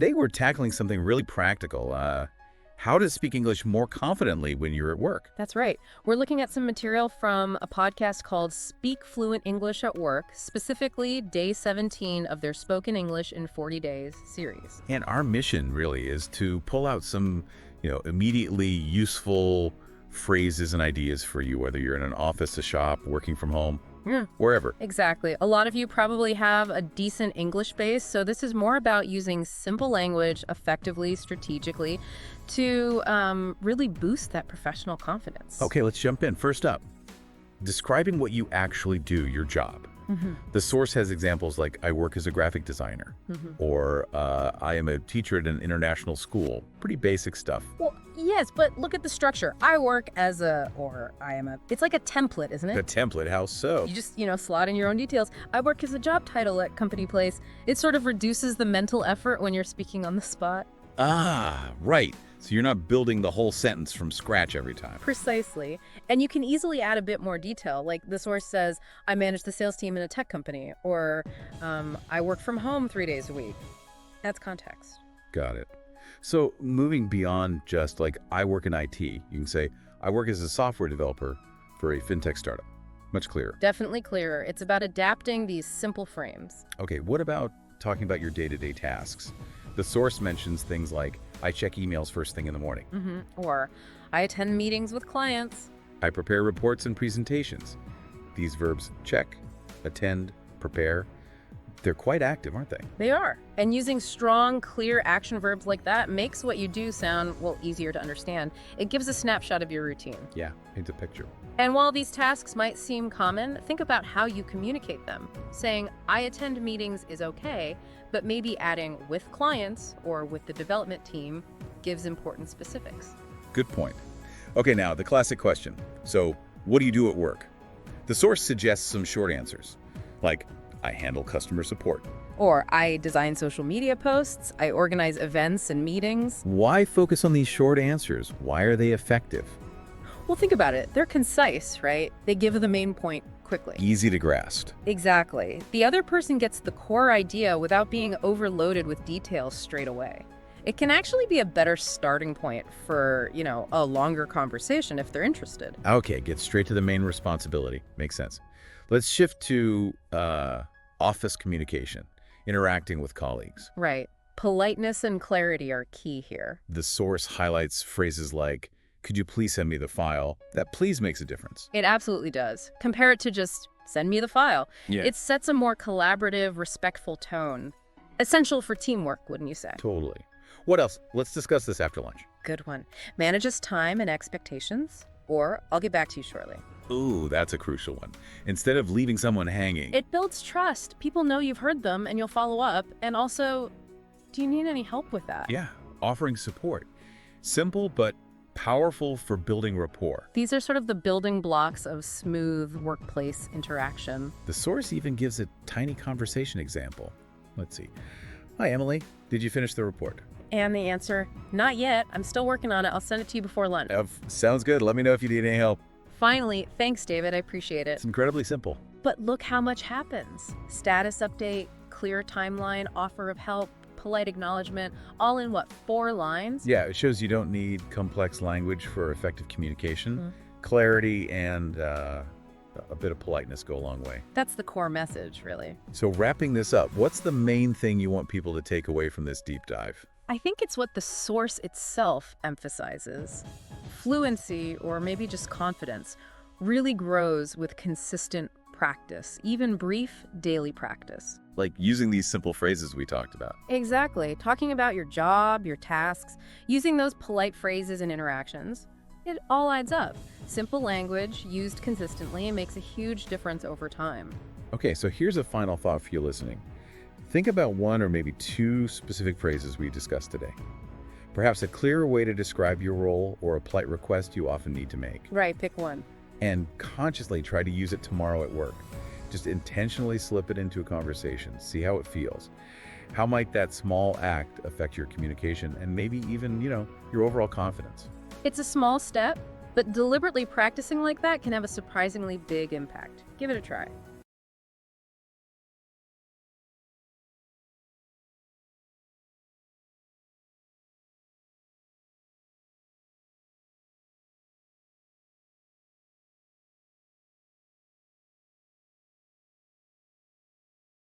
today we're tackling something really practical. How to speak English more confidently when you're at work. That's right. We're looking at some material from a podcast called Speak Fluent English at Work, specifically day 17 of their Spoken English in 40 Days series. And our mission really is to pull out some, immediately useful phrases and ideas for you, whether you're in an office, a shop, working from home, wherever. Exactly. A lot of you probably have a decent English base, so this is more about using simple language effectively, strategically, to really boost that professional confidence. Okay, let's jump in. First up, describing what you actually do, your job. The source has examples like, I work as a graphic designer, or I am a teacher at an international school. Pretty basic stuff. Well, yes, but look at the structure. I work as it's like a template, isn't it? A template, how so? You just, slot in your own details. I work as a job title at company place. It sort of reduces the mental effort when you're speaking on the spot. Ah, right. So you're not building the whole sentence from scratch every time. Precisely. And you can easily add a bit more detail. Like the source says, I manage the sales team in a tech company, or I work from home 3 days a week. That's context. Got it. So moving beyond just like, I work in IT, you can say, I work as a software developer for a fintech startup. Much clearer. Definitely clearer. It's about adapting these simple frames. Okay, what about talking about your day-to-day tasks? The source mentions things like, I check emails first thing in the morning. Or I attend meetings with clients. I prepare reports and presentations. These verbs check, attend, prepare, they're quite active, aren't they? They are. And using strong, clear action verbs like that makes what you do sound, easier to understand. It gives a snapshot of your routine. Yeah, paints a picture. And while these tasks might seem common, think about how you communicate them. Saying, I attend meetings is okay, but maybe adding with clients or with the development team gives important specifics. Good point. Okay, now the classic question. So, what do you do at work? The source suggests some short answers, like, I handle customer support. Or I design social media posts, I organize events and meetings. Why focus on these short answers? Why are they effective? Well, think about it. They're concise, right? They give the main point quickly. Easy to grasp. Exactly. The other person gets the core idea without being overloaded with details straight away. It can actually be a better starting point for, a longer conversation if they're interested. Okay, get straight to the main responsibility. Makes sense. Let's shift to office communication, interacting with colleagues. Right. Politeness and clarity are key here. The source highlights phrases like, could you please send me the file? That please makes a difference. It absolutely does. Compare it to just send me the file. Yeah. It sets a more collaborative, respectful tone. Essential for teamwork, wouldn't you say? Totally. What else? Let's discuss this after lunch. Good one. Manages time and expectations, or I'll get back to you shortly. Ooh, that's a crucial one. Instead of leaving someone hanging. It builds trust. People know you've heard them and you'll follow up. And also, do you need any help with that? Yeah, offering support. Simple but powerful for building rapport. These are sort of the building blocks of smooth workplace interaction. The source even gives a tiny conversation example. Let's see. Hi, Emily. Did you finish the report? And the answer, not yet. I'm still working on it. I'll send it to you before lunch. Sounds good. Let me know if you need any help. Finally, thanks, David. I appreciate it. It's incredibly simple. But look how much happens. Status update, clear timeline, offer of help, polite acknowledgement, all in 4 lines? Yeah, it shows you don't need complex language for effective communication. Clarity and a bit of politeness go a long way. That's the core message, really. So wrapping this up, what's the main thing you want people to take away from this deep dive? I think it's what the source itself emphasizes. Fluency, or maybe just confidence, really grows with consistent practice, even brief daily practice. Like using these simple phrases we talked about. Exactly. Talking about your job, your tasks, using those polite phrases and interactions, it all adds up. Simple language used consistently makes a huge difference over time. Okay, so here's a final thought for you listening. Think about 1 or maybe 2 specific phrases we discussed today. Perhaps a clearer way to describe your role or a polite request you often need to make. Right, pick one. And consciously try to use it tomorrow at work. Just intentionally slip it into a conversation. See how it feels. How might that small act affect your communication and maybe even, your overall confidence? It's a small step, but deliberately practicing like that can have a surprisingly big impact. Give it a try.